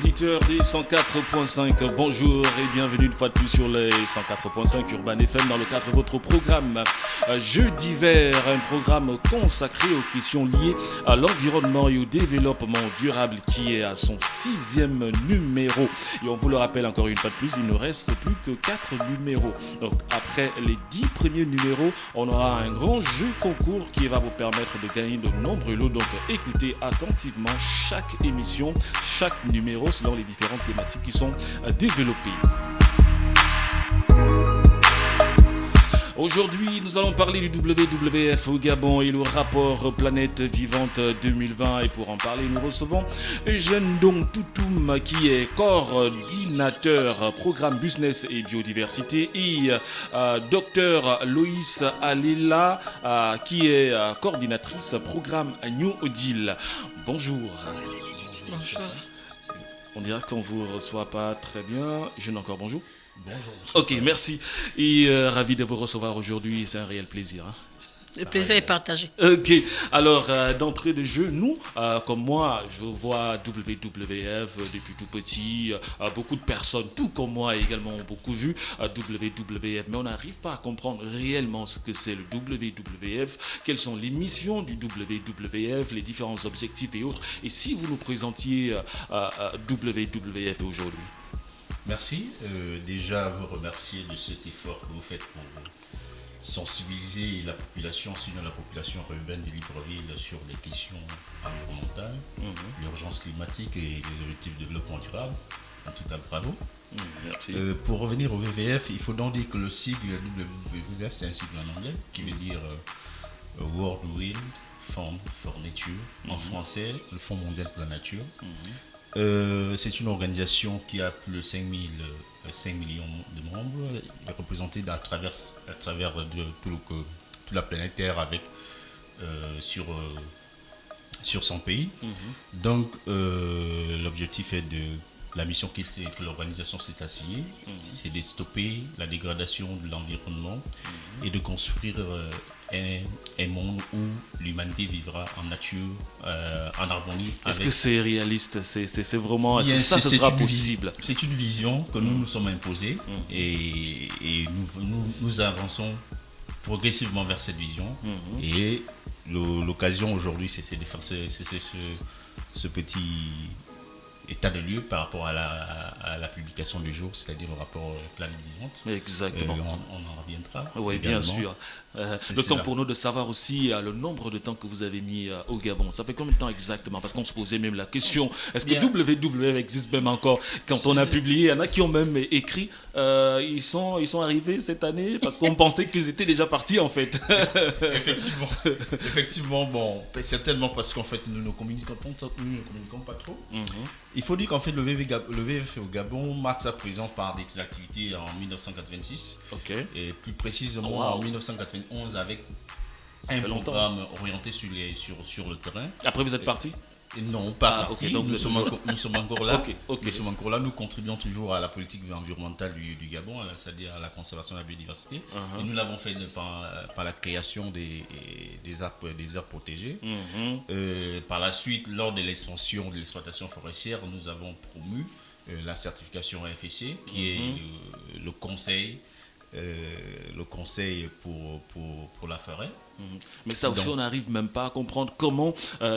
auditeurs des 104.5, bonjour et bienvenue une fois de plus sur les 104.5 Urban FM dans le cadre de votre programme Jeux d'hiver, un programme consacré aux questions liées à l'environnement et au développement durable qui est à son 6e numéro. Et on vous le rappelle encore une fois de plus, il ne reste plus que 4 numéros. Donc après les 10 premiers numéros, on aura un grand jeu concours qui va vous permettre de gagner de nombreux lots. Donc écoutez attentivement chaque émission, chaque numéro selon les différentes thématiques qui sont développées. Aujourd'hui, nous allons parler du WWF au Gabon et le rapport Planète Vivante 2020. Et pour en parler, nous recevons Eugène Dong Toutoum, qui est coordinateur programme business et biodiversité, et Dr Loïs Alela, qui est coordinatrice programme New Deal. Bonjour. Bonjour. On dirait qu'on ne vous reçoit pas très bien. Eugène, encore bonjour. Bonjour. Ok, merci. Et ravi de vous recevoir aujourd'hui. C'est un réel plaisir. Le plaisir est partagé. Ok, alors d'entrée de jeu, nous, comme moi, je vois WWF depuis tout petit. Beaucoup de personnes, tout comme moi également, ont beaucoup vu WWF. Mais on n'arrive pas à comprendre réellement ce que c'est le WWF, quelles sont les missions du WWF, les différents objectifs et autres. Et si vous nous présentiez WWF aujourd'hui? Merci. Déjà, vous remercier de cet effort que vous faites pour sensibiliser la population, sinon la population urbaine de Libreville sur les questions environnementales, l'urgence climatique et les objectifs de développement durable. En tout cas, bravo. Merci. Pour revenir au WWF, il faut donc dire que le sigle WWF, c'est un sigle en anglais qui veut dire World Wild Fund for Nature. En français, le Fonds mondial pour la nature. C'est une organisation qui a plus de 5 millions de membres, représentée à travers de toute la planète Terre avec sur 100 pays. Donc l'objectif est la mission que l'organisation s'est assignée, c'est de stopper la dégradation de l'environnement et de construire un monde où l'humanité vivra en nature, en harmonie. Est-ce que c'est réaliste? C'est vraiment... Est-ce que ce sera possible? C'est une vision que nous nous sommes imposés et nous avançons progressivement vers cette vision. Et l'occasion aujourd'hui, c'est de faire ce petit état de lieu par rapport à la publication du jour, c'est-à-dire le rapport Planète Vivante. Exactement. On en reviendra. Oui, bien sûr. Le temps pour nous de savoir aussi le nombre de temps que vous avez mis au Gabon. Ça fait combien de temps exactement? Parce qu'on se posait même la question, est-ce que WWF existe même encore? Quand on a publié, il y en a qui ont même écrit, ils sont arrivés cette année parce qu'on pensait qu'ils étaient déjà partis en fait. Effectivement, bon, certainement parce qu'en fait nous ne communiquons pas trop. Il faut dire qu'en fait le WWF au Gabon marque sa présence par des activités en 1986. Ok. Et plus précisément en 1991 avec un programme orienté sur le terrain. Après vous êtes parti? Non, pas parti. Okay, donc nous sommes encore là. Okay. Nous sommes encore là. Nous contribuons toujours à la politique environnementale du Gabon, c'est-à-dire à la conservation de la biodiversité. Et nous l'avons fait par la création des aires protégées. Par la suite, lors de l'expansion de l'exploitation forestière, nous avons promu la certification FSC, qui est le conseil pour la forêt. Mais ça aussi, on n'arrive même pas à comprendre comment,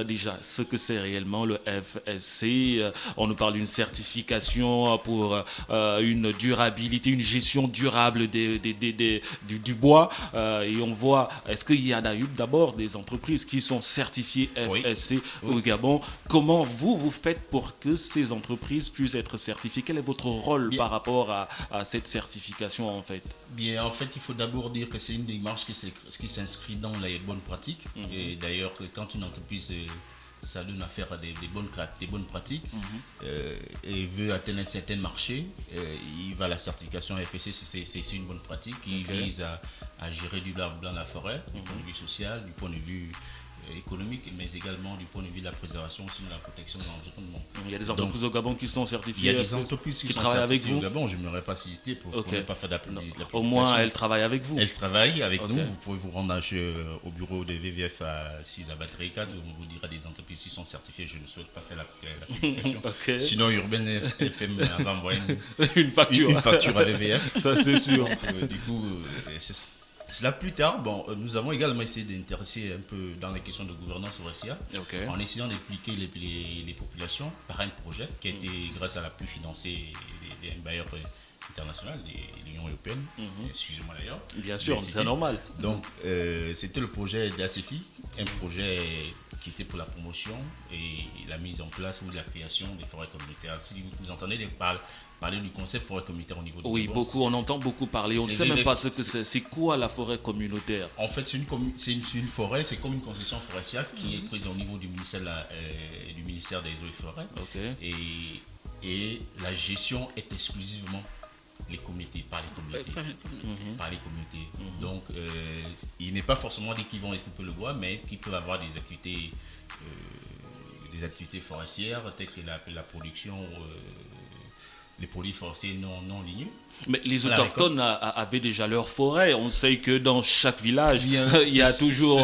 déjà, ce que c'est réellement le FSC. On nous parle d'une certification pour une durabilité, une gestion durable du bois. Et on voit, est-ce qu'il y a d'abord des entreprises qui sont certifiées FSC au Gabon? Comment vous faites pour que ces entreprises puissent être certifiées? Quel est votre rôle par rapport à cette certification en fait? Bien, en fait, il faut d'abord dire que c'est une démarche qui s'inscrit dans les bonnes pratiques. Et d'ailleurs, quand une entreprise s'adonne à faire des bonnes pratiques et veut atteindre un certain marché, il va à la certification FSC, c'est une bonne pratique qui vise à gérer durablement la forêt, du point de vue social, du point de vue économique, mais également du point de vue de la préservation, aussi de la protection de l'environnement. Il y a des entreprises au Gabon qui sont certifiées. Il y a des entreprises qui sont travaillent avec certifiées vous. au Gabon, je n'aimerais pas citer pour ne pas faire Au moins, elles travaillent avec vous. Elles travaillent avec nous. Vous pouvez vous rendre au bureau de VVF à 6 à Batterie 4. On vous dira des entreprises qui sont certifiées. Je ne souhaite pas faire la communication. Sinon, Urban FM va envoyer une facture à VVF. Ça, c'est sûr. Donc, du coup, cela plus tard, nous avons également essayé d'intéresser un peu dans les questions de gouvernance forestière, en essayant d'impliquer les populations par un projet qui a été, grâce à l'appui financé des bailleurs internationaux, de l'Union européenne, excusez-moi d'ailleurs. Bien sûr, c'est normal. Donc, c'était le projet d'ACFI, un projet qui était pour la promotion et la mise en place ou la création des forêts communautaires. Si vous entendez parler du concept forêt communautaire au niveau de Oui, on entend beaucoup parler. On ne sait même pas ce que c'est. C'est quoi la forêt communautaire? En fait, c'est une forêt, c'est comme une concession forestière qui est prise au niveau du ministère des Eaux et Forêts. Et la gestion est exclusivement les communautés, par les communautés. Donc, il n'est pas forcément dit qu'ils vont couper le bois, mais qu'ils peuvent avoir des activités forestières, telles que la production, les produits forestiers non ligneux. Mais les autochtones avaient déjà leur forêt. On sait que dans chaque village, il y a toujours...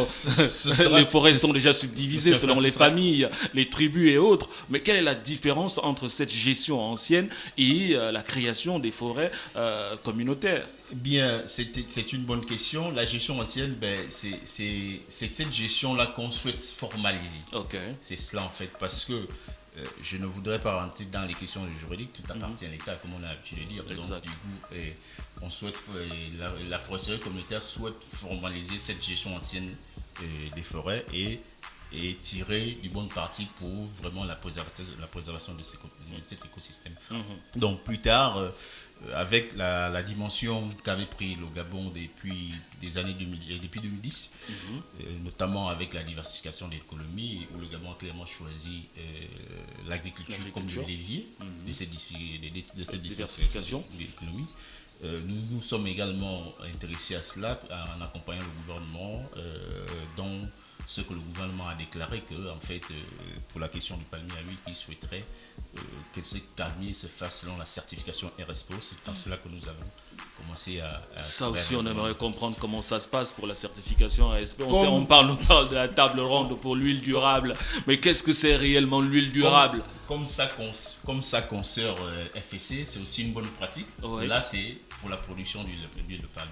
les forêts sont déjà subdivisées selon les familles, les tribus et autres. Mais quelle est la différence entre cette gestion ancienne et la création des forêts communautaires? Bien, c'est une bonne question. La gestion ancienne, c'est cette gestion-là qu'on souhaite formaliser. C'est cela en fait, parce que je ne voudrais pas rentrer dans les questions juridiques, tout appartient à l'État, comme on a l'habitude de dire. Exact. Donc, du coup, on souhaite, la foresterie communautaire souhaite formaliser cette gestion ancienne des forêts et tirer du bon parti pour vraiment la préservation de cet écosystème. Donc, plus tard, avec la dimension qu'avait pris le Gabon depuis 2010, notamment avec la diversification de l'économie, où le Gabon a clairement choisi l'agriculture comme le levier de cette diversification de l'économie. Nous sommes également intéressés à cela en accompagnant le gouvernement dans ce que le gouvernement a déclaré que, en fait, pour la question du palmier à huile, il souhaiterait que cet palmier se fasse selon la certification RSPO. C'est dans cela que nous avons commencé à ça aussi, on aimerait comprendre comment ça se passe pour la certification RSPO. On parle de la table ronde pour l'huile durable, mais qu'est-ce que c'est réellement l'huile durable? Comme sa consoeur FSC, c'est aussi une bonne pratique. Là, c'est pour la production d'huile de palme.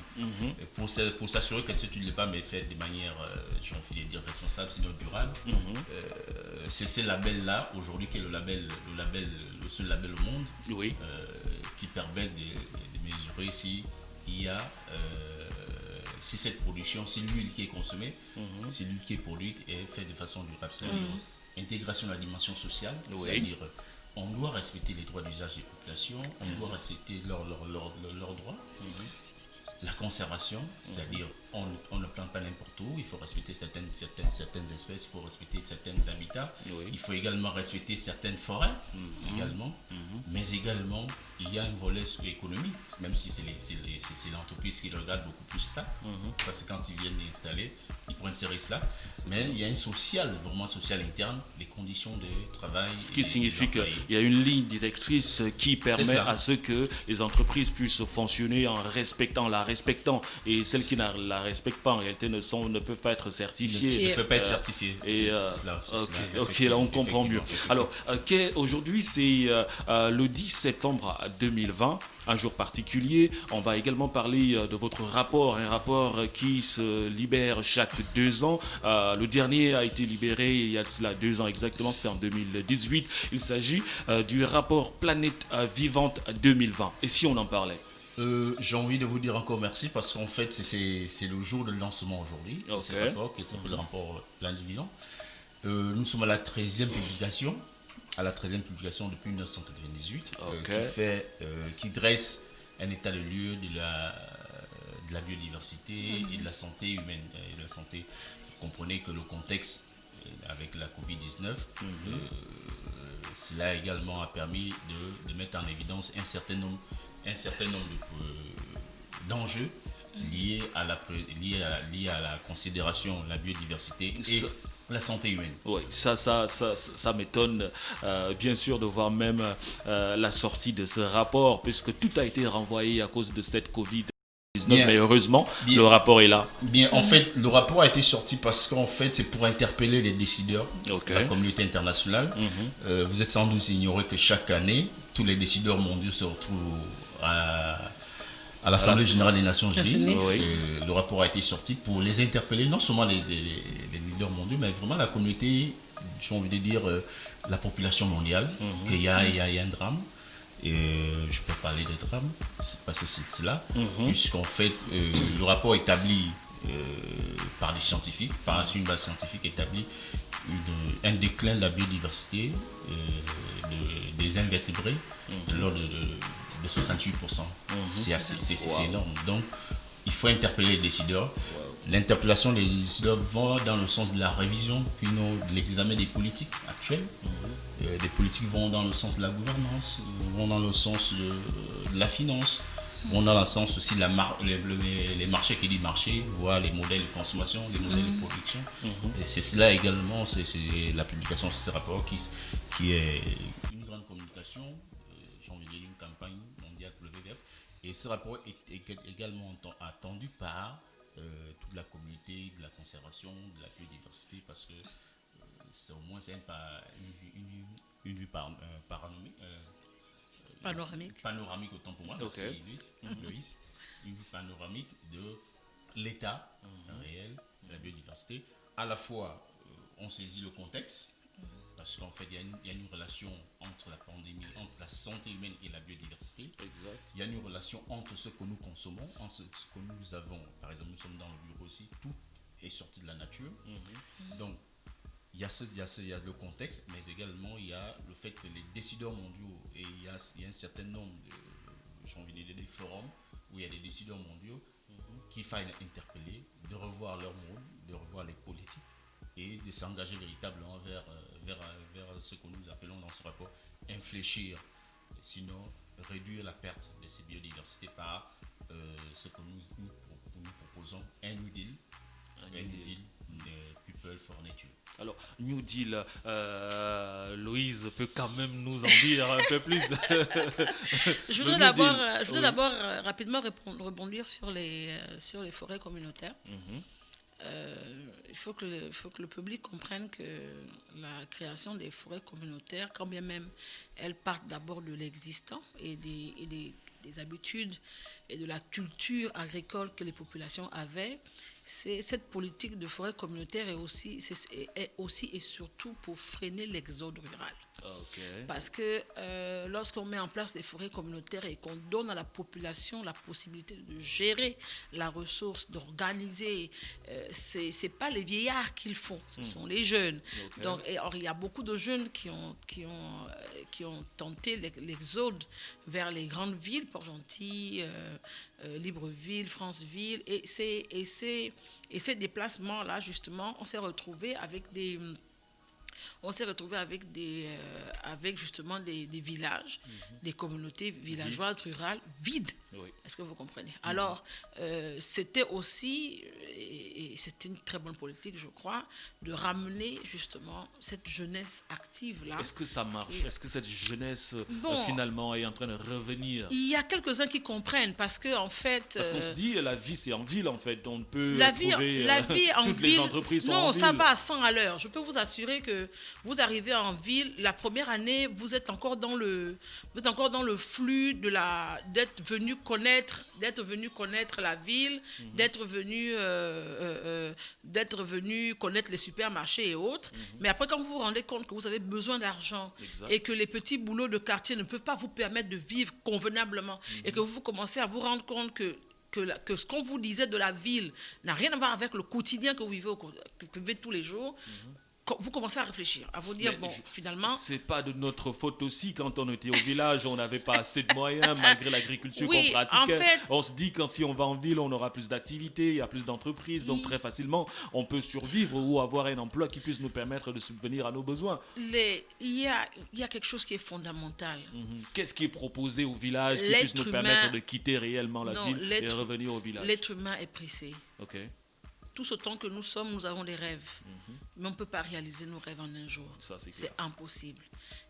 Pour s'assurer que cette huile de palme est faite de manière, j'ai envie de dire, responsable, sinon durable. C'est ce label-là, aujourd'hui, qui est le seul label au monde, qui permet de mesurer si cette production, si l'huile qui est consommée, si l'huile qui est produite est faite de façon durable. Intégration de la dimension sociale, c'est-à-dire on doit respecter les droits d'usage des populations, on doit respecter leurs droits. La conservation, c'est-à-dire on ne plante pas n'importe où, il faut respecter certaines espèces, il faut respecter certains habitats, il faut également respecter certaines forêts, mais également il y a un volet économique, même si c'est l'entreprise qui regarde beaucoup plus ça, parce que quand ils viennent installer, ils pourraient insérer cela, mais il y a une vraiment sociale interne, les conditions de travail. Ce qui signifie qu'il y a une ligne directrice qui permet à ce que les entreprises puissent fonctionner en la respectant, et celles qui ne la respectent pas en réalité ne peuvent pas être certifiées. Ne peuvent pas être certifiées. Ok, là on comprend mieux. Alors, aujourd'hui c'est le 10 septembre 2020, un jour particulier. On va également parler de votre rapport, un rapport qui se libère chaque 2 ans. Le dernier a été libéré il y a cela 2 ans exactement, c'était en 2018. Il s'agit du rapport Planète Vivante 2020. Et si on en parlait? J'ai envie de vous dire encore merci parce qu'en fait c'est le jour de lancement aujourd'hui. C'est le rapport qui s'appelle le rapport Planète Vivante. Nous sommes à la 13e publication. Depuis 1998, qui dresse un état de lieu de la biodiversité et de la santé humaine. Et de la santé, vous comprenez que le contexte avec la Covid-19, cela également a permis de mettre en évidence un certain nombre d'enjeux liés à la considération de la biodiversité La santé humaine. Oui, ça m'étonne bien sûr de voir même la sortie de ce rapport, puisque tout a été renvoyé à cause de cette Covid-19, mais heureusement, le rapport est là. Bien, en fait, le rapport a été sorti parce qu'en fait, c'est pour interpeller les décideurs de la communauté internationale. Vous êtes sans doute ignoré que chaque année, tous les décideurs mondiaux se retrouvent à l'Assemblée générale des Nations Unies. Le rapport a été sorti pour les interpeller, non seulement les leaders mondiaux, mais vraiment la communauté, j'ai envie de dire la population mondiale, qu'il y a un drame. Et je peux parler de drame, c'est pas cela, puisqu'en fait, le rapport établi par les scientifiques, par une base scientifique établit un déclin de la biodiversité des invertébrés de l'ordre de 68%. C'est énorme. Donc, il faut interpeller les décideurs. L'interpellation des décideurs va dans le sens de la révision, puis non de l'examen des politiques actuelles. Les politiques vont dans le sens de la gouvernance, vont dans le sens de la finance, vont dans le sens aussi de les marchés qui dit marché, voire les modèles de consommation, les modèles de production. Et c'est cela également, c'est la publication de ce rapport qui est une grande communication, j'ai envie de dire une campagne mondiale pour le WWF. Et ce rapport est également attendu par toute la communauté de la conservation, de la biodiversité, parce que c'est au moins une vue panoramique autant pour moi, merci Loïs, une vue panoramique de l'état réel de la biodiversité. À la fois, on saisit le contexte, parce qu'en fait, il y a une relation entre la pandémie, entre la santé humaine et la biodiversité. Exact. Il y a une relation entre ce que nous consommons, entre ce que nous avons. Par exemple, nous sommes dans le bureau aussi, tout est sorti de la nature. Donc, il y a le contexte, mais également il y a le fait que les décideurs mondiaux, et il y a un certain nombre j'ai envie de dire des forums où il y a des décideurs mondiaux qu'il faille interpeller, de revoir leur rôle, de revoir les politiques et de s'engager véritablement vers ce que nous appelons dans ce rapport infléchir, sinon réduire la perte de ces biodiversités par ce que nous proposons, un New Deal, People for Nature. Alors, New Deal, Louise peut quand même nous en dire un peu plus. Je voudrais d'abord rapidement rebondir sur les forêts communautaires. Il faut que le public comprenne que la création des forêts communautaires, quand bien même elles partent d'abord de l'existant et des habitudes et de la culture agricole que les populations avaient, cette politique de forêt communautaire est aussi et surtout pour freiner l'exode rural. Parce que lorsqu'on met en place des forêts communautaires et qu'on donne à la population la possibilité de gérer la ressource, d'organiser, c'est pas les vieillards qui le font, ce sont les jeunes. Donc, il y a beaucoup de jeunes qui ont tenté l'exode vers les grandes villes, Port-Gentil, Libreville, Franceville, et ces déplacements-là, justement, on s'est retrouvé avec justement des villages, des communautés villageoises, rurales, vides. Est-ce que vous comprenez? Alors, c'était aussi, et c'était une très bonne politique, je crois, de ramener justement cette jeunesse active-là. Est-ce que ça marche? Est-ce que cette jeunesse, finalement, est en train de revenir? Il y a quelques-uns qui comprennent, parce qu'en fait... Parce qu'on se dit, la vie, c'est en ville, en fait. On peut la vie en toutes ville, les entreprises sont en ville. Non, ça va à 100 à l'heure. Je peux vous assurer que vous arrivez en ville, la première année, vous êtes encore dans le flux d'être venu connaître la ville, d'être venu connaître les supermarchés et autres. Mais après, quand vous vous rendez compte que vous avez besoin d'argent et que les petits boulots de quartier ne peuvent pas vous permettre de vivre convenablement et que vous commencez à vous rendre compte que ce qu'on vous disait de la ville n'a rien à voir avec le quotidien que vous vivez tous les jours, vous commencez à réfléchir, à vous dire, finalement... C'est pas de notre faute aussi, quand on était au village, on n'avait pas assez de moyens, malgré l'agriculture qu'on pratiquait. En fait, on se dit que si on va en ville, on aura plus d'activités, il y a plus d'entreprises, donc très facilement, on peut survivre ou avoir un emploi qui puisse nous permettre de subvenir à nos besoins. Il y a quelque chose qui est fondamental. Qu'est-ce qui est proposé au village qui puisse nous permettre de quitter réellement la ville et revenir au village? L'être humain est pressé. tous autant que nous sommes, nous avons des rêves. Mais on ne peut pas réaliser nos rêves en un jour. Ça, c'est impossible.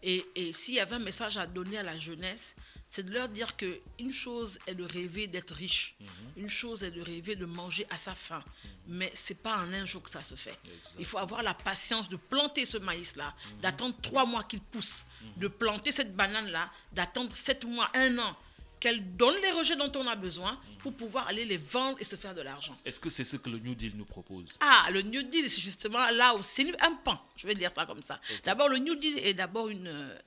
Et s'il y avait un message à donner à la jeunesse, c'est de leur dire qu'une chose est de rêver d'être riche. Une chose est de rêver de manger à sa faim. Mais ce n'est pas en un jour que ça se fait. Exactement. Il faut avoir la patience de planter ce maïs-là, d'attendre 3 mois qu'il pousse, de planter cette banane-là, d'attendre 7 mois, 1 an, qu'elle donne les rejets dont on a besoin pour pouvoir aller les vendre et se faire de l'argent. Est-ce que c'est ce que le New Deal nous propose? Ah, le New Deal, c'est justement là où c'est un pan, je vais dire ça comme ça. Okay. D'abord, le New Deal est d'abord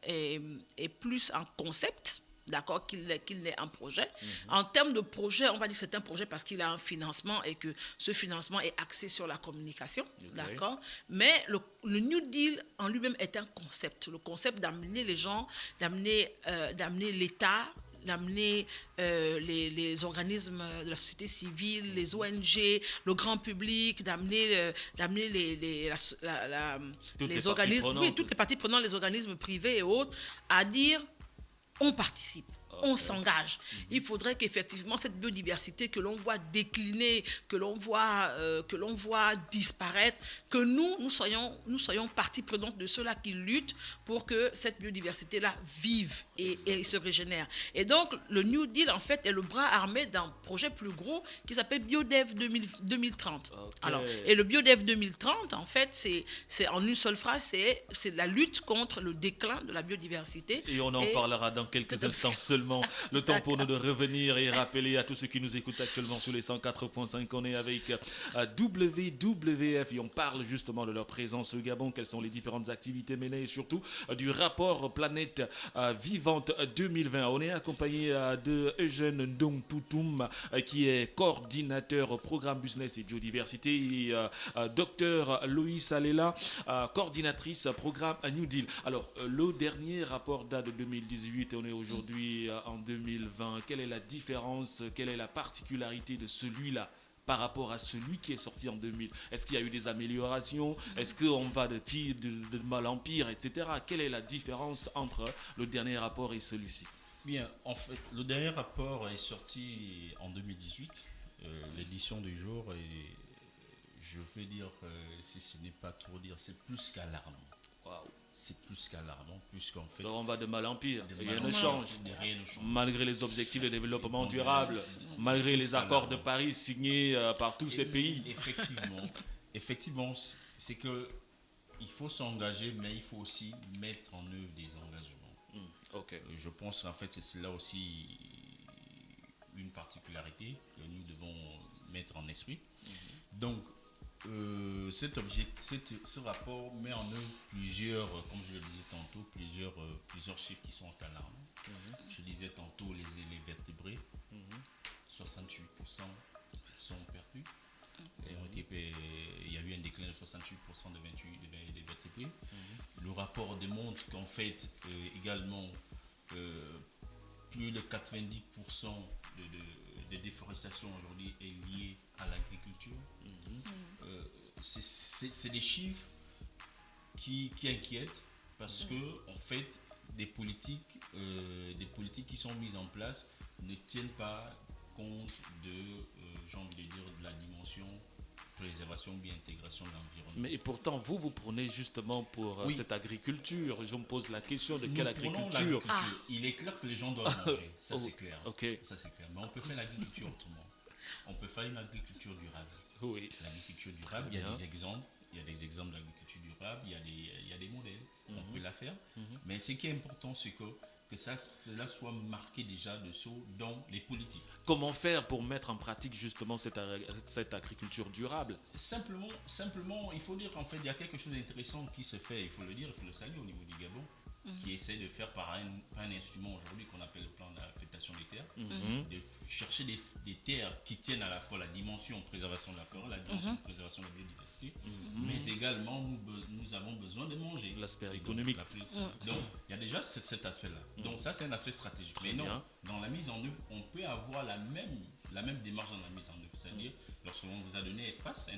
est plus un concept, d'accord, qu'il n'est un projet. En termes de projet, on va dire que c'est un projet parce qu'il a un financement et que ce financement est axé sur la communication, d'accord. Mais le New Deal en lui-même est un concept. Le concept d'amener les gens, d'amener l'État, d'amener les organismes de la société civile, les ONG, le grand public, d'amener les organismes, oui, toutes les parties prenantes, les organismes privés et autres, à dire on participe. On s'engage. Il faudrait qu'effectivement cette biodiversité que l'on voit décliner, que l'on voit disparaître, que nous soyons partie prenante de ceux-là qui luttent pour que cette biodiversité-là vive et se régénère. Et donc, le New Deal, en fait, est le bras armé d'un projet plus gros qui s'appelle BioDev 2030. Okay. Alors, et le BioDev 2030, en fait, c'est en une seule phrase, c'est la lutte contre le déclin de la biodiversité. Et on en parlera dans quelques instants seulement. Le temps pour nous de revenir et rappeler à tous ceux qui nous écoutent actuellement sur les 104.5 qu'on est avec WWF et on parle justement de leur présence au Gabon, quelles sont les différentes activités menées et surtout du rapport Planète Vivante 2020. On est accompagné de Eugène Ndong Toutoum qui est coordinateur programme business et biodiversité et docteur Loïs Alela, coordinatrice programme New Deal. Alors le dernier rapport date de 2018 et on est aujourd'hui en 2020, quelle est la différence, quelle est la particularité de celui-là par rapport à celui qui est sorti en 2000? Est-ce qu'il y a eu des améliorations? Est-ce qu'on va de mal en pire, etc.? Quelle est la différence entre le dernier rapport et celui-ci? Bien, en fait, le dernier rapport est sorti en 2018, l'édition du jour, et je vais dire, si ce n'est pas trop dire, c'est plus qu'alarmant. Waouh! C'est plus qu'alarmant, puisqu'en fait... Alors on va de mal en pire, rien ne change. Malgré les objectifs de développement durable, malgré les accords de Paris signés par tous ces pays. Effectivement, c'est que il faut s'engager, mais il faut aussi mettre en œuvre des engagements. Okay. Je pense en fait c'est là aussi une particularité que nous devons mettre en esprit. Donc, ce rapport met en œuvre plusieurs, comme je le disais tantôt, plusieurs chiffres qui sont alarmants. Je disais tantôt les vertébrés, 68% sont perdus. Il y a eu un déclin de 68% des vertébrés. Le rapport démontre qu'en fait, également, plus de 90% de déforestation aujourd'hui est liée à l'agriculture. C'est des chiffres qui inquiètent parce que en fait des politiques qui sont mises en place ne tiennent pas compte j'ai envie de dire, de la dimension préservation bien intégration de l'environnement. Mais et pourtant vous prenez justement pour cette agriculture. Je me pose la question de quelle agriculture? Il est clair que les gens doivent manger, ça c'est clair. Okay. Ça c'est clair. Mais on peut faire l'agriculture autrement. On peut faire une agriculture durable. Oui. L'agriculture durable, il y a des exemples. Il y a des exemples d'agriculture durable, il y a des modèles. On peut la faire. Mais ce qui est important, c'est que cela soit marqué déjà dessous dans les politiques. Comment faire pour mettre en pratique justement cette agriculture durable? Simplement, il faut dire qu'en fait, il y a quelque chose d'intéressant qui se fait, il faut le dire, il faut le saluer au niveau du Gabon, qui essaie de faire par un instrument aujourd'hui qu'on appelle le plan d'affectation des terres, de chercher des terres qui tiennent à la fois la dimension préservation de la forêt, la dimension préservation de la biodiversité, mais également nous avons besoin de manger. L'aspect économique. Donc, il y a déjà cet aspect-là. Donc, ça, c'est un aspect stratégique. Mais non, dans la mise en œuvre, on peut avoir la même démarche dans la mise en œuvre. C'est-à-dire, lorsqu'on vous a donné un espace,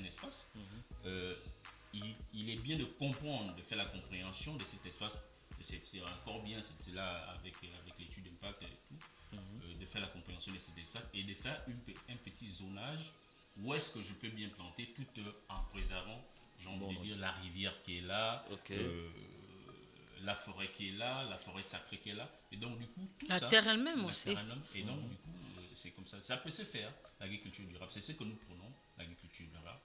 il est bien de comprendre, de faire la compréhension de cet espace. C'est encore bien, c'est là avec l'étude d'impact et tout, de faire la compréhension de cet espace et de faire un petit zonage où est-ce que je peux bien planter tout en préservant, j'ai envie de dire, la rivière qui est là, la forêt qui est là, la forêt sacrée qui est là. Et donc, du coup, tout la ça... terre elle-même aussi. Et donc, du coup, c'est comme ça. Ça peut se faire, l'agriculture durable. C'est ce que nous prenons, l'agriculture durable.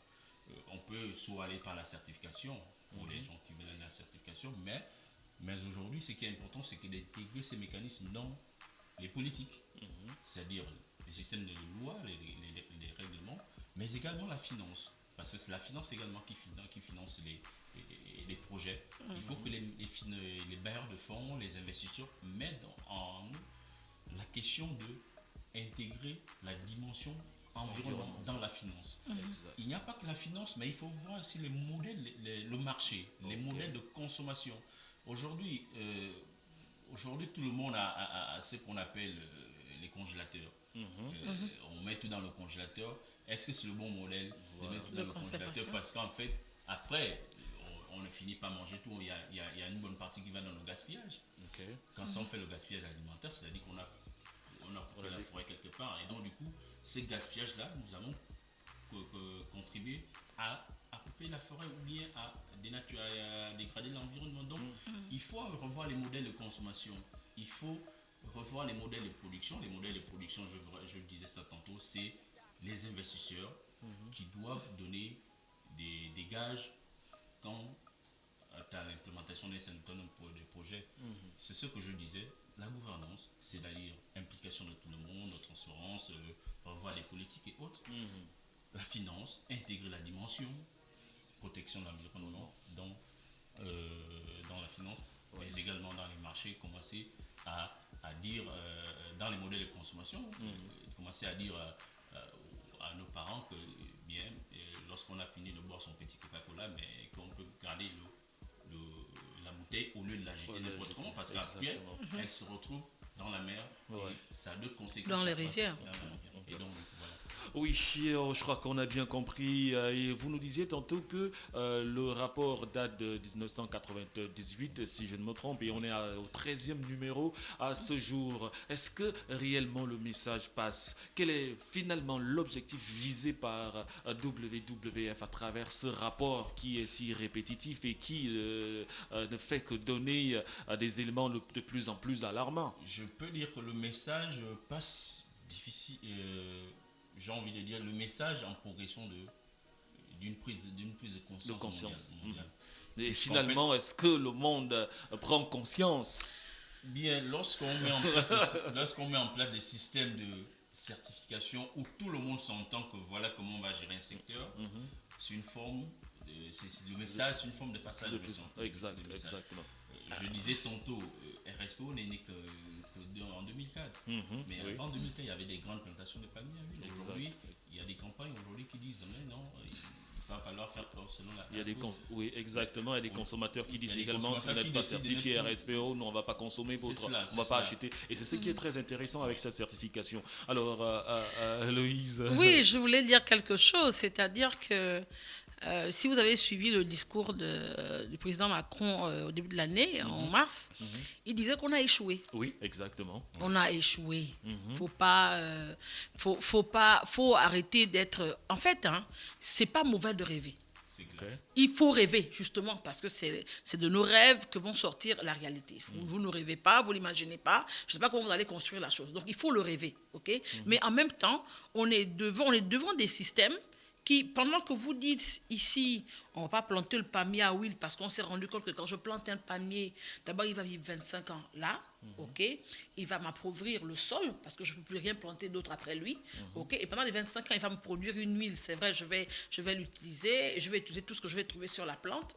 On peut soit aller par la certification, pour les gens qui veulent la certification, mais aujourd'hui, ce qui est important, c'est d'intégrer ces mécanismes dans les politiques, c'est-à-dire les systèmes de loi, les règlements, mais également la finance, parce que c'est la finance également qui finance les projets. Il faut que les bailleurs de fonds, les investisseurs mettent en la question d'intégrer la dimension environnement dans la finance. Il n'y a pas que la finance, mais il faut voir aussi les modèles, le marché, les modèles de consommation. Aujourd'hui, tout le monde a ce qu'on appelle les congélateurs. On met tout dans le congélateur. Est-ce que c'est le bon modèle de mettre tout dans le congélateur? Parce qu'en fait, après, on ne finit pas manger tout. Il y a une bonne partie qui va dans le gaspillage. Quand on fait le gaspillage alimentaire, c'est-à-dire qu'on a coupé la forêt quelque part. Et donc, du coup, ces gaspillages-là, nous avons contribué à couper la forêt ou bien à dégrader l'environnement. Donc, il faut revoir les modèles de consommation. Il faut revoir les modèles de production. Les modèles de production, je disais ça tantôt, c'est les investisseurs qui doivent donner des gages quant à l'implémentation d'un certain nombre de projets. C'est ce que je disais. La gouvernance, c'est-à-dire implication de tout le monde, de transparence, revoir les politiques et autres. La finance, intégrer la dimension, protection de l'environnement dans la finance, mais également dans les marchés, commencer à dire, dans les modèles de consommation, commencer à dire à nos parents que, bien, lorsqu'on a fini de boire son petit Coca-Cola, mais qu'on peut garder la bouteille au lieu de la jeter n'importe comment, parce qu'après, elle se retrouve dans la mer, et ça a deux conséquences. Dans les rivières. Et donc, voilà. Oui, je crois qu'on a bien compris. Et vous nous disiez tantôt que le rapport date de 1998, si je ne me trompe, et on est au 13e numéro à ce jour. Est-ce que réellement le message passe? Quel est finalement l'objectif visé par WWF à travers ce rapport qui est si répétitif et qui ne fait que donner des éléments de plus en plus alarmants? Je peux dire que le message passe difficile. J'ai envie de dire le message en progression d'une prise de conscience mondiale. Et finalement, est-ce que le monde prend conscience? Bien, lorsqu'on met en place des systèmes de certification où tout le monde s'entend que voilà comment on va gérer un secteur, c'est une forme, le message, c'est une forme de passage de message. Exactement. Je disais tantôt, RSPO n'est né en 2004. Mais avant 2004, il y avait des grandes plantations de palmiers. Aujourd'hui, il y a des campagnes qui disent mais non, il va falloir faire selon la. Il y a des consommateurs qui disent également si vous n'êtes pas certifié RSPO, nous on ne va pas consommer on ne va pas acheter. Et c'est ce qui est très intéressant avec cette certification. Alors, Loïse. Oui, je voulais dire quelque chose, c'est-à-dire que si vous avez suivi le discours du président Macron au début de l'année, en mars, il disait qu'on a échoué. Oui, exactement. On a échoué. Faut arrêter d'être. En fait, c'est pas mauvais de rêver. Il faut rêver, justement, parce que c'est de nos rêves que vont sortir la réalité. Vous ne rêvez pas, vous n'imaginez pas. Je ne sais pas comment vous allez construire la chose. Donc, il faut le rêver. Mais en même temps, on est devant des systèmes qui, pendant que vous dites ici, on ne va pas planter le palmier à huile parce qu'on s'est rendu compte que quand je plante un palmier, d'abord il va vivre 25 ans là, il va m'appauvrir le sol parce que je ne peux plus rien planter d'autre après lui, et pendant les 25 ans, il va me produire une huile, c'est vrai, je vais l'utiliser, je vais utiliser tout ce que je vais trouver sur la plante,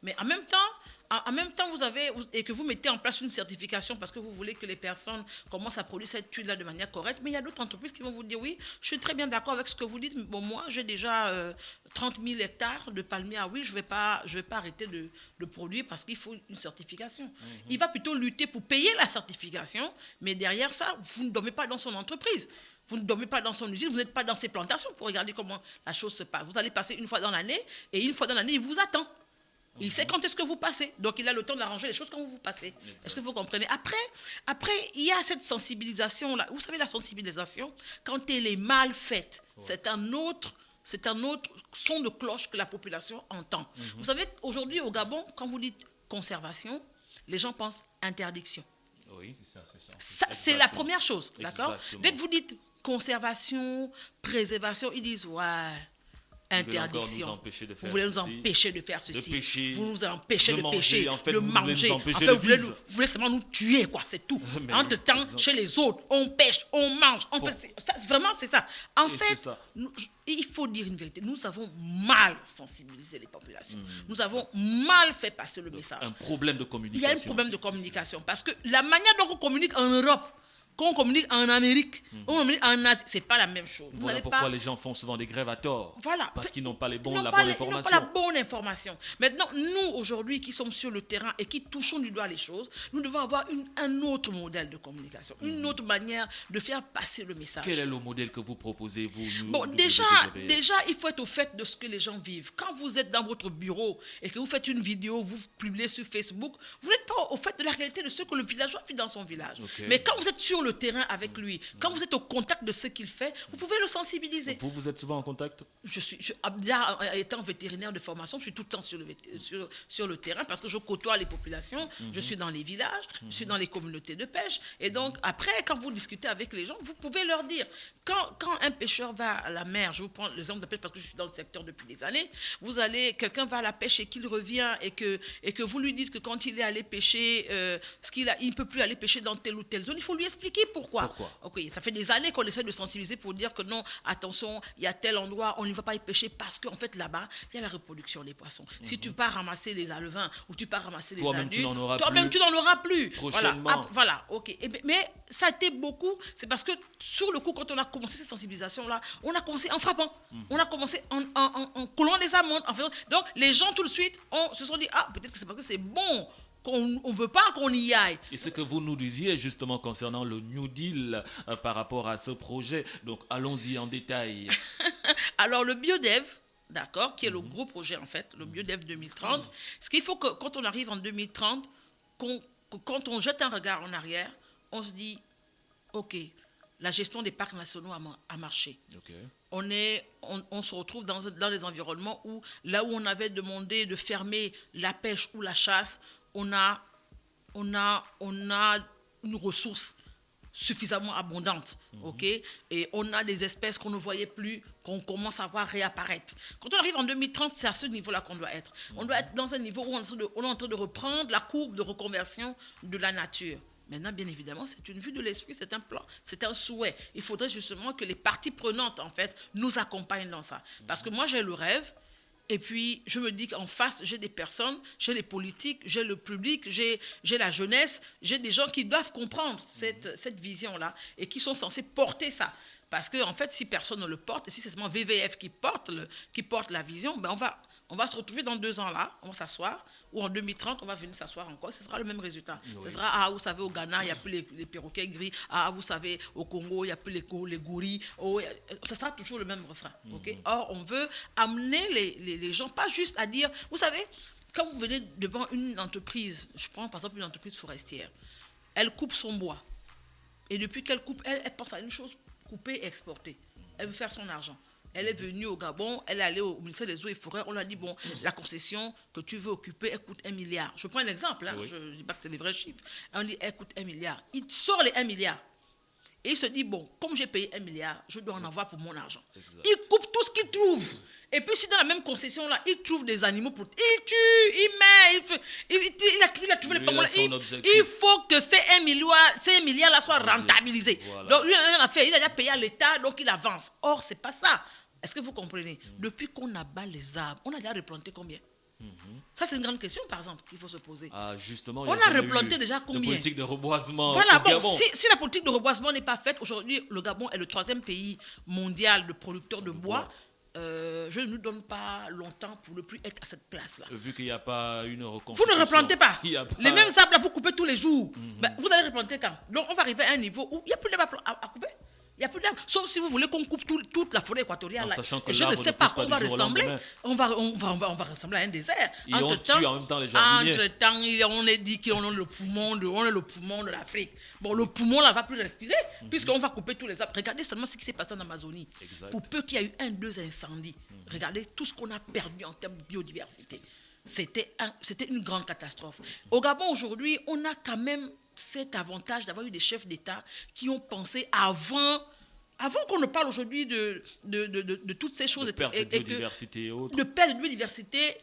mais en même temps, vous avez, et que vous mettez en place une certification parce que vous voulez que les personnes commencent à produire cette huile-là de manière correcte, mais il y a d'autres entreprises qui vont vous dire, oui, je suis très bien d'accord avec ce que vous dites, mais bon, moi, j'ai déjà 30 000 hectares de palmiers à huile, je vais pas arrêter de produire parce qu'il faut une certification. Il va plutôt lutter pour payer la certification, mais derrière ça, vous ne dormez pas dans son entreprise. Vous ne dormez pas dans son usine, vous n'êtes pas dans ses plantations pour regarder comment la chose se passe. Vous allez passer une fois dans l'année, et une fois dans l'année, il vous attend. Il sait quand est-ce que vous passez. Donc, il a le temps d'arranger les choses quand vous passez. Est-ce que vous comprenez? Après, il y a cette sensibilisation-là. Vous savez, la sensibilisation, quand elle est mal faite, c'est un autre son de cloche que la population entend. Vous savez, aujourd'hui, au Gabon, quand vous dites conservation, les gens pensent interdiction. Oui, ça. C'est la première chose, d'accord? Dès que vous dites conservation, préservation, ils disent, ouais, interdiction. Vous voulez nous empêcher de faire ceci. Vous nous empêchez de pêcher, de manger. En fait, vous voulez seulement nous tuer, quoi, c'est tout. Entre-temps, chez les autres, on pêche, on mange. Vraiment, c'est ça. En fait, il faut dire une vérité. Nous avons mal sensibilisé les populations. Nous avons mal fait passer le message. Un problème de communication. Il y a un problème de communication. Parce que la manière dont on communique en Europe, qu'on communique en Amérique, qu'on communique en Asie, c'est pas la même chose. Voilà pourquoi les gens font souvent des grèves à tort. Voilà. Parce qu'ils n'ont pas la bonne information. Ils n'ont pas la bonne information. Maintenant, nous, aujourd'hui, qui sommes sur le terrain et qui touchons du doigt les choses, nous devons avoir un autre modèle de communication, une autre manière de faire passer le message. Quel est le modèle que vous proposez, vous? Bon, déjà, il faut être au fait de ce que les gens vivent. Quand vous êtes dans votre bureau et que vous faites une vidéo, vous publiez sur Facebook, vous n'êtes pas au fait de la réalité de ce que le villageois vit dans son village. Okay. Mais quand vous êtes sur le terrain avec lui, quand vous êtes au contact de ce qu'il fait, vous pouvez le sensibiliser. Vous êtes souvent en contact? Étant vétérinaire de formation, je suis tout le temps sur le terrain parce que je côtoie les populations, je suis dans les villages, je suis dans les communautés de pêche. Et donc, après, quand vous discutez avec les gens, vous pouvez leur dire, quand un pêcheur va à la mer, je vous prends l'exemple de pêche parce que je suis dans le secteur depuis des années, quelqu'un va à la pêche et qu'il revient et que vous lui dites que quand il est allé pêcher, il ne peut plus aller pêcher dans telle ou telle zone, il faut lui expliquer pourquoi. Okay, ça fait des années qu'on essaie de sensibiliser pour dire que non, attention, il y a tel endroit, on ne va pas y pêcher parce qu'en fait là-bas, il y a la reproduction des poissons. Si tu pars ramasser les alevins ou tu pars ramasser les adultes, toi-même tu n'en auras plus. Prochainement. Voilà, ok. Mais ça a été beaucoup, c'est parce que sur le coup, quand on a commencé cette sensibilisation-là, on a commencé en frappant, on a commencé en collant des amendes. Donc les gens tout de suite se sont dit, peut-être que c'est parce que c'est bon, qu'on ne veut pas qu'on y aille. Et ce que vous nous disiez justement concernant le New Deal par rapport à ce projet, donc allons-y en détail. Alors le BioDev, d'accord, qui est le gros projet en fait, le BioDev 2030, ce qu'il faut que quand on arrive en 2030, quand on jette un regard en arrière, on se dit, ok, la gestion des parcs nationaux a marché. Okay. On se retrouve dans des environnements où, là où on avait demandé de fermer la pêche ou la chasse, on a une ressource suffisamment abondante, ok? Et on a des espèces qu'on ne voyait plus, qu'on commence à voir réapparaître. Quand on arrive en 2030, c'est à ce niveau-là qu'on doit être. On doit être dans un niveau où on est en train de reprendre la courbe de reconversion de la nature. Maintenant, bien évidemment, c'est une vue de l'esprit, c'est un plan, c'est un souhait. Il faudrait justement que les parties prenantes, en fait, nous accompagnent dans ça. Parce que moi, j'ai le rêve. Et puis, je me dis qu'en face, j'ai des personnes, j'ai les politiques, j'ai le public, j'ai la jeunesse, j'ai des gens qui doivent comprendre cette vision-là et qui sont censés porter ça. Parce qu'en fait, si personne ne le porte, et si c'est seulement VVF qui porte la vision, ben on va se retrouver dans 2 ans là, on va s'asseoir, ou en 2030, on va venir s'asseoir encore, ce sera le même résultat. Oui. Ce sera, vous savez, au Ghana, il n'y a plus les perroquets gris, vous savez, au Congo, il n'y a plus les gorilles, ce sera toujours le même refrain. Okay? Or, on veut amener les gens, pas juste à dire, vous savez, quand vous venez devant une entreprise, je prends par exemple une entreprise forestière, elle coupe son bois, et depuis qu'elle coupe, elle pense à une chose, couper et exporter. Elle veut faire son argent. Elle est venue au Gabon, elle est allée au ministère des Eaux et Forêts, on lui a dit, bon, la concession que tu veux occuper, elle coûte 1 milliard. Je prends un exemple, oui. Je ne dis pas que c'est des vrais chiffres. On dit, elle coûte 1 milliard. Il sort les 1 milliard. Et il se dit, bon, comme j'ai payé 1 milliard, je dois en avoir pour mon argent. Exact. Il coupe tout ce qu'il trouve. Et puis, si dans la même concession-là, il trouve des animaux pour... Il tue, il met, il a trouvé les pangolins. Il faut que ces 1 milliard-là soient rentabilisés. Voilà. Donc, lui, il a fait, il a déjà payé à l'État, donc il avance. Or, ce n'est pas ça. Est-ce que vous comprenez? Depuis qu'on abat les arbres, on a déjà replanté combien? Ça, c'est une grande question, par exemple, qu'il faut se poser. Justement, on a replanté déjà combien? La politique de reboisement. Voilà, bon, si la politique de reboisement n'est pas faite, aujourd'hui, le Gabon est le 3e pays mondial de producteurs de bois. Je ne nous donne pas longtemps pour ne plus être à cette place-là. Vu qu'il n'y a pas une reconstruction. Vous ne replantez pas. Les mêmes arbres, là, vous coupez tous les jours. Ben, vous allez replanter quand? Donc, on va arriver à un niveau où il n'y a plus d'arbres à couper. Il n'y a plus d'arbres. Sauf si vous voulez qu'on coupe toute la forêt équatoriale. Sachant que je ne sais pas à quoi on va ressembler. On va ressembler à un désert. Et on tue en même temps les jardiniers. Entre-temps, on est dit qu'on est le poumon de l'Afrique. Bon, le poumon, là, ne va plus respirer, puisqu'on va couper tous les arbres. Regardez seulement ce qui s'est passé en Amazonie. Exact. Pour peu qu'il y a eu 2 incendies, regardez tout ce qu'on a perdu en termes de biodiversité. C'était une grande catastrophe. Au Gabon, aujourd'hui, on a quand même cet avantage d'avoir eu des chefs d'État qui ont pensé avant qu'on ne parle aujourd'hui de toutes ces choses. De perte de biodiversité et autres. De perte de biodiversité.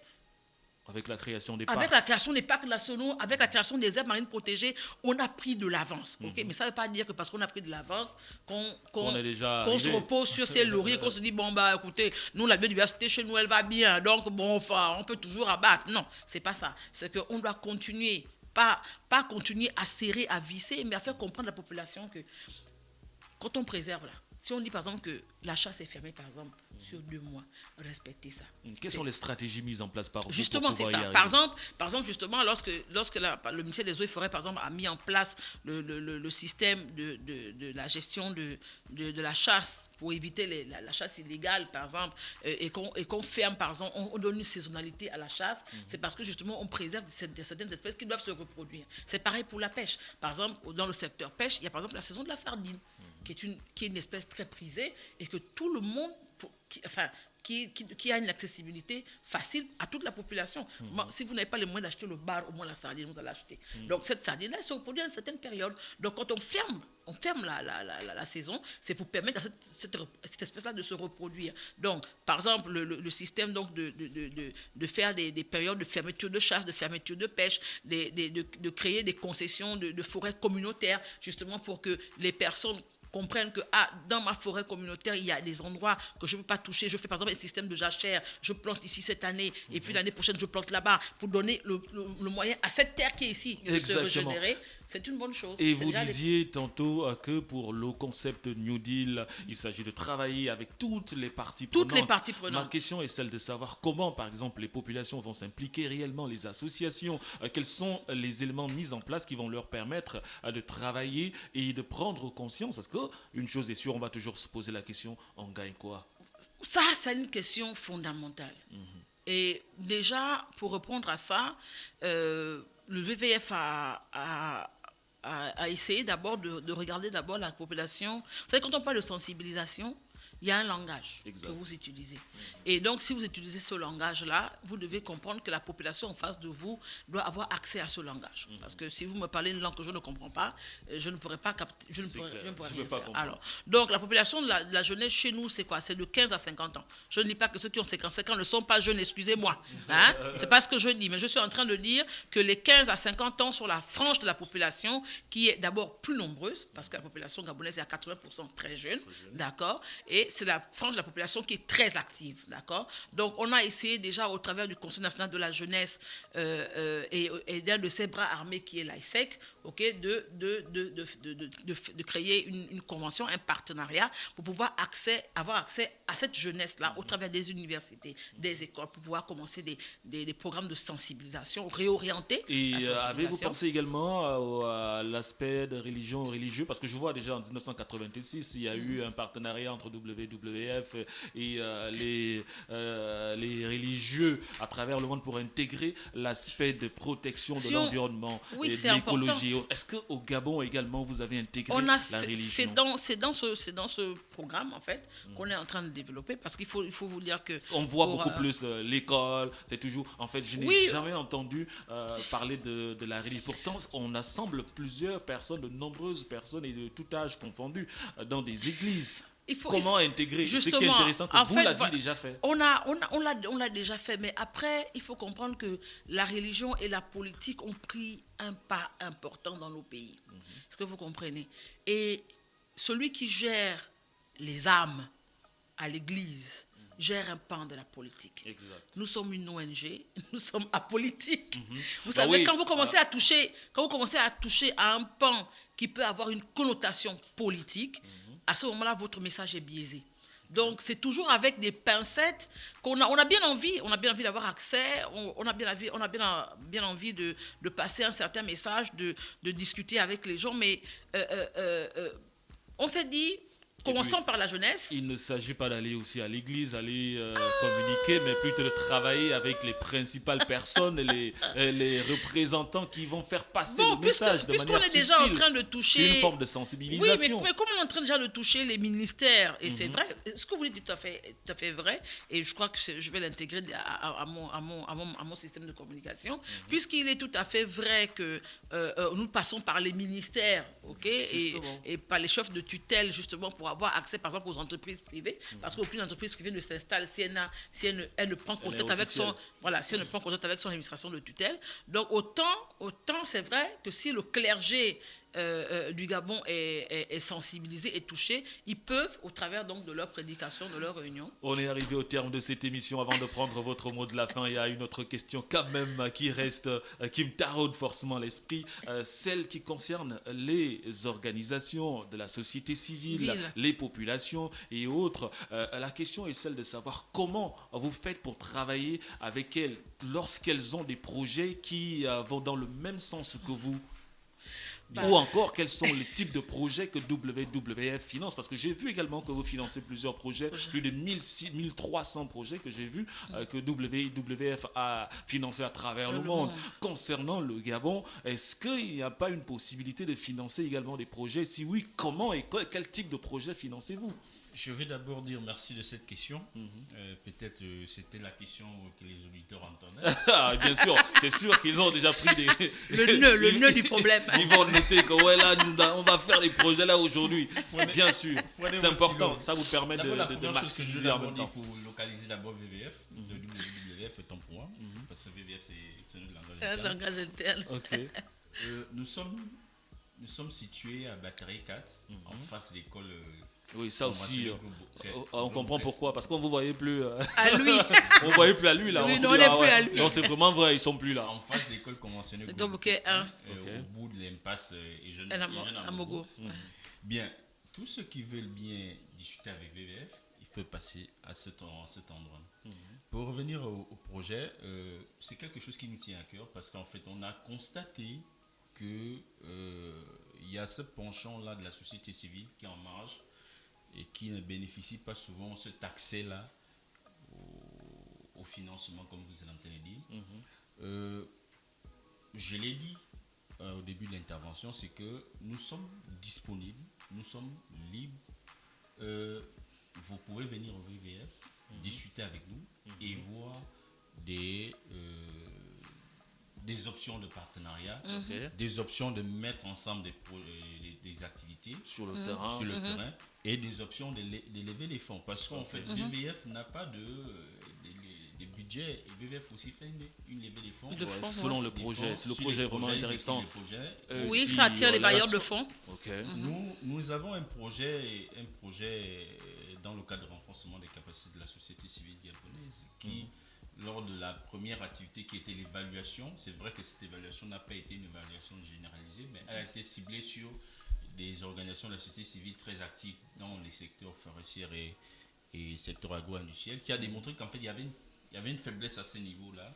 Avec la création des parcs. Avec la création des parcs nationaux, avec la création des aires marines protégées, on a pris de l'avance. Okay? Mais ça ne veut pas dire que parce qu'on a pris de l'avance, qu'on se repose sur ses lauriers, qu'on se dit, bon, bah écoutez, nous, la biodiversité chez nous, elle va bien, donc bon, enfin, on peut toujours abattre. Non, ce n'est pas ça. C'est qu'on doit continuer, pas continuer à serrer, à visser, mais à faire comprendre à la population que quand on préserve là, si on dit par exemple que la chasse est fermée par exemple sur 2 mois, respectez ça. Quelles sont les stratégies mises en place par vous? Justement, c'est ça. Par exemple, justement, lorsque le ministère des Eaux et Forêts, par exemple, a mis en place le système de la gestion de la chasse pour éviter la chasse illégale, par exemple, et qu'on ferme, par exemple, on donne une saisonnalité à la chasse, c'est parce que justement, on préserve certaines espèces qui doivent se reproduire. C'est pareil pour la pêche. Par exemple, dans le secteur pêche, il y a par exemple la saison de la sardine, qui est une espèce très prisée et que tout le monde, qui a une accessibilité facile à toute la population. Si vous n'avez pas les moyens d'acheter le bar, au moins la sardine, vous allez l'acheter. Donc cette sardine-là, elle se reproduit à une certaine période. Donc quand on ferme la saison, c'est pour permettre à cette espèce-là de se reproduire. Donc, par exemple, le système donc, de faire des périodes de fermeture de chasse, de fermeture de pêche, de créer des concessions de forêts communautaires, justement pour que les personnes comprennent que dans ma forêt communautaire, il y a des endroits que je ne peux pas toucher. Je fais par exemple un système de jachère. Je plante ici cette année et puis l'année prochaine, je plante là-bas pour donner le moyen à cette terre qui est ici de se régénérer. C'est une bonne chose. Et vous disiez tantôt que pour le concept New Deal, il s'agit de travailler avec toutes les parties prenantes. Toutes les parties prenantes. Ma question est celle de savoir comment, par exemple, les populations vont s'impliquer réellement, les associations, quels sont les éléments mis en place qui vont leur permettre de travailler et de prendre conscience. Parce qu'une chose est sûre, on va toujours se poser la question, on gagne quoi? Ça, c'est une question fondamentale. Et déjà, pour répondre à ça, le WWF a essayé d'abord de regarder d'abord la population. Vous savez, quand on parle de sensibilisation, il y a un langage que vous utilisez. Et donc, si vous utilisez ce langage-là, vous devez comprendre que la population en face de vous doit avoir accès à ce langage. Parce que si vous me parlez une langue que je ne comprends pas, je ne pourrai pas capter, je ne pourrai rien faire. Alors, donc, la population de la jeunesse chez nous, c'est quoi? C'est de 15 à 50 ans. Je ne dis pas que ceux qui ont 55 ans ne sont pas jeunes, excusez-moi. Hein? Ce n'est pas ce que je dis, mais je suis en train de dire que les 15 à 50 ans sont la frange de la population qui est d'abord plus nombreuse, parce que la population gabonaise est à 80% très jeune, d'accord? Et c'est la frange de la population qui est très active, d'accord? Donc, on a essayé déjà au travers du Conseil national de la jeunesse et d'un de ses bras armés qui est l'AISEC, okay, de créer une convention, un partenariat pour pouvoir avoir accès à cette jeunesse-là au travers des universités, des écoles, pour pouvoir commencer des programmes de sensibilisation, réorienter la sensibilisation. Et avez-vous pensé également à l'aspect de religion religieux? Parce que je vois déjà en 1986, il y a eu un partenariat entre WWF et les religieux à travers le monde pour intégrer l'aspect de protection de l'environnement et de l'écologie. Est-ce qu'au Gabon également, vous avez intégré la religion? C'est dans ce programme, en fait, qu'on est en train de développer, parce qu'il faut vous dire que... On voit beaucoup plus l'école, c'est toujours... En fait, je n'ai jamais entendu parler de la religion. Pourtant, on assemble plusieurs personnes, de nombreuses personnes et de tout âge confondu dans des églises. Comment intégrer? Ce qui est intéressant, que vous l'aviez déjà fait. On l'a déjà fait, mais après, il faut comprendre que la religion et la politique ont pris un pas important dans nos pays. Est-ce que vous comprenez? Et celui qui gère les âmes à l'église gère un pan de la politique. Exact. Nous sommes une ONG, nous sommes apolitiques. Vous savez, quand vous commencez à toucher à un pan qui peut avoir une connotation politique, à ce moment-là, votre message est biaisé. Donc, c'est toujours avec des pincettes qu'on a bien envie d'avoir accès, on a bien envie de passer un certain message, de discuter avec les gens, mais on s'est dit, Commençons par la jeunesse. Il ne s'agit pas d'aller aussi à l'église, aller communiquer, mais plutôt de travailler avec les principales personnes, les représentants qui vont faire passer le message de manière subtile. Puisqu'on est déjà en train de toucher... C'est une forme de sensibilisation. Oui, mais comme on est en train déjà de toucher les ministères, et c'est vrai, ce que vous dites est tout à fait vrai, et je crois que je vais l'intégrer à mon système de communication, puisqu'il est tout à fait vrai que nous passons par les ministères, ok, et par les chefs de tutelle, justement, pour avoir accès, par exemple, aux entreprises privées, parce qu'aucune entreprise privée ne s'installe si elle ne prend contact avec si elle ne prend contact avec son administration de tutelle. Donc, autant c'est vrai que si le clergé du Gabon est sensibilisé et touché, ils peuvent, au travers donc de leur prédication, de leur réunion. On est arrivé au terme de cette émission. Avant de prendre votre mot de la fin, il y a une autre question quand même qui me taraude forcément l'esprit, celle qui concerne les organisations de la société civile, les populations et autres. La question est celle de savoir comment vous faites pour travailler avec elles lorsqu'elles ont des projets qui vont dans le même sens que vous. Ou encore, quels sont les types de projets que WWF finance? Parce que j'ai vu également que vous financez plusieurs projets, plus de 1300 projets que j'ai vu que WWF a financé à travers le monde. Concernant le Gabon, est-ce qu'il n'y a pas une possibilité de financer également des projets? Si oui, comment et quel type de projet financez-vous? Je vais d'abord dire merci de cette question. Peut-être c'était la question que les auditeurs entendaient. Bien sûr, c'est sûr qu'ils ont déjà pris le nœud du problème. Ils vont noter que on va faire des projets là aujourd'hui. Bien sûr, c'est important. Ça vous permet de maximiser en même temps. Pour localiser d'abord VVF, le WWF étant pour moi, parce que VVF c'est notre langage interne. Ok. Nous sommes situés à Batterie 4, en face de l'école. Oui, ça aussi, on comprend pourquoi. Parce qu'on ne vous voyait plus. À lui. On ne voyait plus à lui là. Oui, on n'est plus à lui. Non, c'est vraiment vrai, ils ne sont plus là. En face de l'école conventionnelle. Au bout de l'impasse et Jeune à Mogo. Bien, tous ceux qui veulent bien discuter avec VVF, il faut passer à cet endroit. Pour revenir au projet, c'est quelque chose qui nous tient à cœur parce qu'en fait, on a constaté qu'il y a ce penchant-là de la société civile qui est en marge et qui ne bénéficie pas souvent cet accès-là au financement, comme vous l'entendez dire. Je l'ai dit au début de l'intervention, c'est que nous sommes disponibles, nous sommes libres. Vous pouvez venir au VVF, discuter avec nous et voir des options de partenariat, des options de mettre ensemble des activités sur le terrain, et des options de lever les fonds. Parce qu'en fait, VVF n'a pas de budget et VVF aussi fait une levée des fonds. Selon le projet. C'est le projet vraiment intéressant. Oui, ça attire les bailleurs de fonds. Nous avons un projet dans le cadre de renforcement des capacités de la société civile gabonaise qui, lors de la première activité qui était l'évaluation, c'est vrai que cette évaluation n'a pas été une évaluation généralisée, mais elle a été ciblée sur des organisations de la société civile très actives dans les secteurs forestiers et secteur agro-industriel, qui a démontré qu'en fait il y avait une faiblesse à ce niveau-là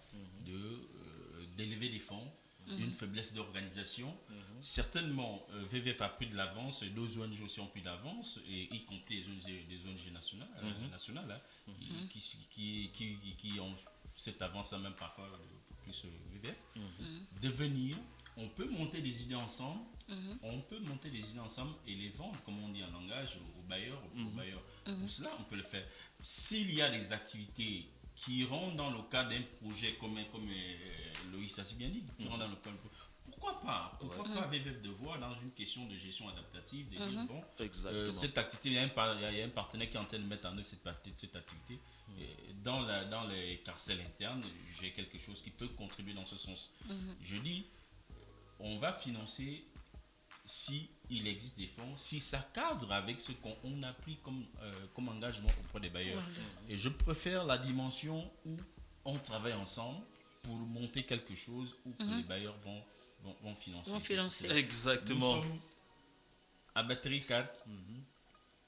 d'élever les fonds, une faiblesse d'organisation. Certainement, VVF a pris de l'avance, et d'autres ONG aussi ont pris de l'avance, y compris les ONG nationales qui ont cette avance même parfois plus VVF. De venir, on peut monter des idées ensemble, et les vendre, comme on dit en langage, aux bailleurs. Pour cela, on peut le faire. S'il y a des activités qui rentrent dans le cadre d'un projet comme Loïs a si bien dit, qui rentrent dans le cadre, pourquoi pas VVF de voir dans une question de gestion adaptative, de dire cette activité, il y a un partenaire qui est en train de mettre en œuvre cette activité. Dans les carcelles internes, j'ai quelque chose qui peut contribuer dans ce sens. Je dis, on va financer si il existe des fonds, si ça cadre avec ce qu'on a pris comme engagement auprès des bailleurs. Et je préfère la dimension où on travaille ensemble pour monter quelque chose où que les bailleurs vont financer. Exactement. Nous sommes à Batterie 4,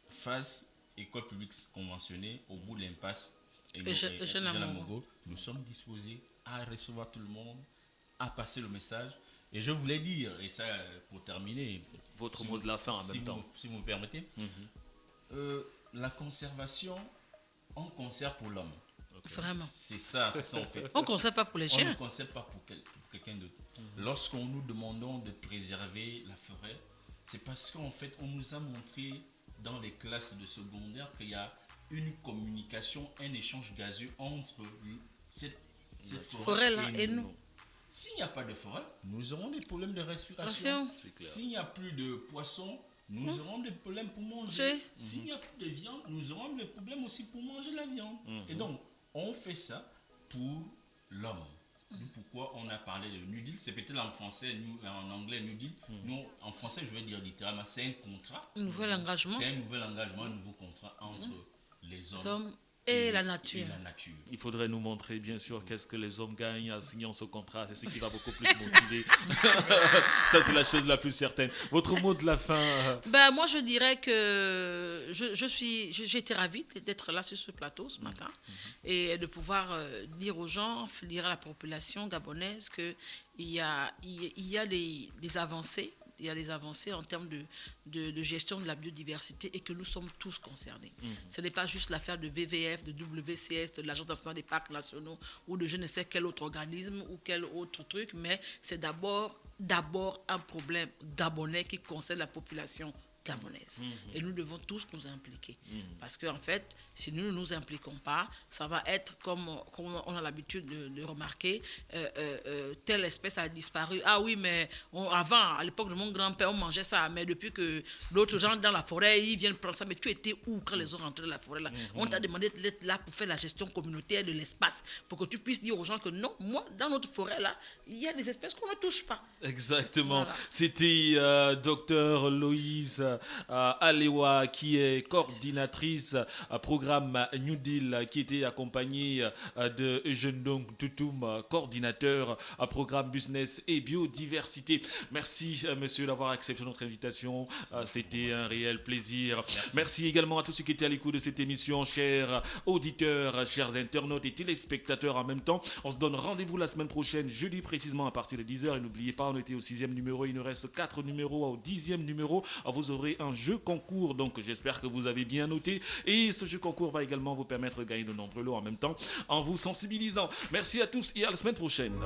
face école publique conventionnée, au bout de l'impasse et Jeune Mogo. Nous sommes disposés à recevoir tout le monde, à passer le message. Et je voulais dire, et ça pour terminer, votre mot de la fin en même temps. Si vous me permettez, la conservation, on conserve pour l'homme. Vraiment. C'est ça en fait. On ne conserve pas pour les On chiens. ne conserve pas pour quelqu'un d'autre. Lorsqu'on nous demandons de préserver la forêt, c'est parce qu'en fait, on nous a montré dans les classes de secondaire qu'il y a une communication, un échange gazeux entre cette forêt-là et nous. S'il n'y a pas de forêt, nous aurons des problèmes de respiration. S'il n'y a plus de poissons, nous aurons des problèmes pour manger. S'il n'y a plus de viande, nous aurons des problèmes aussi pour manger la viande. Et donc, on fait ça pour l'homme. Pourquoi on a parlé de New Deal, c'est peut-être en français, en anglais New Deal. Nous, en français, je vais dire littéralement, c'est un contrat. Un nouvel engagement. C'est un nouvel engagement, un nouveau contrat entre les hommes et la nature. Il faudrait nous montrer, bien sûr, qu'est-ce que les hommes gagnent en signant ce contrat. C'est ce qui va beaucoup plus motiver. Ça, c'est la chose la plus certaine. Votre mot de la fin Moi, je dirais que j'ai été ravie d'être là sur ce plateau ce matin et de pouvoir dire aux gens, dire à la population gabonaise qu'il y a des avancées. Il y a des avancées en termes de gestion de la biodiversité et que nous sommes tous concernés. Ce n'est pas juste l'affaire de VVF, de WCS, de l'Agence nationale des parcs nationaux ou de je ne sais quel autre organisme ou quel autre truc, mais c'est d'abord un problème gabonais qui concerne la population gabonaise. Et nous devons tous nous impliquer. Parce qu'en fait, si nous ne nous impliquons pas, ça va être comme on a l'habitude de remarquer, telle espèce a disparu. Ah oui, mais avant, à l'époque de mon grand-père, on mangeait ça, mais depuis que d'autres gens dans la forêt, ils viennent prendre ça, mais tu étais où quand les gens rentraient dans la forêt là? On t'a demandé d'être là pour faire la gestion communautaire de l'espace, pour que tu puisses dire aux gens que non, moi, dans notre forêt là, il y a des espèces qu'on ne touche pas. Exactement. Voilà. C'était Dr Loïse Alewa, qui est coordinatrice programme New Deal, qui était accompagnée de Eugène Dong Toutoum, coordinateur programme business et biodiversité. Merci monsieur d'avoir accepté notre invitation. C'était un réel plaisir. Merci également à tous ceux qui étaient à l'écoute de cette émission, chers auditeurs, chers internautes et téléspectateurs en même temps. On se donne rendez-vous la semaine prochaine, jeudi précisément à partir de 10h. Et n'oubliez pas, on était au 6e numéro, il nous reste 4 numéros au 10e numéro. Vous aurez un jeu concours, donc j'espère que vous avez bien noté. Et ce jeu concours va également vous permettre de gagner de nombreux lots en même temps en vous sensibilisant. Merci à tous et à la semaine prochaine.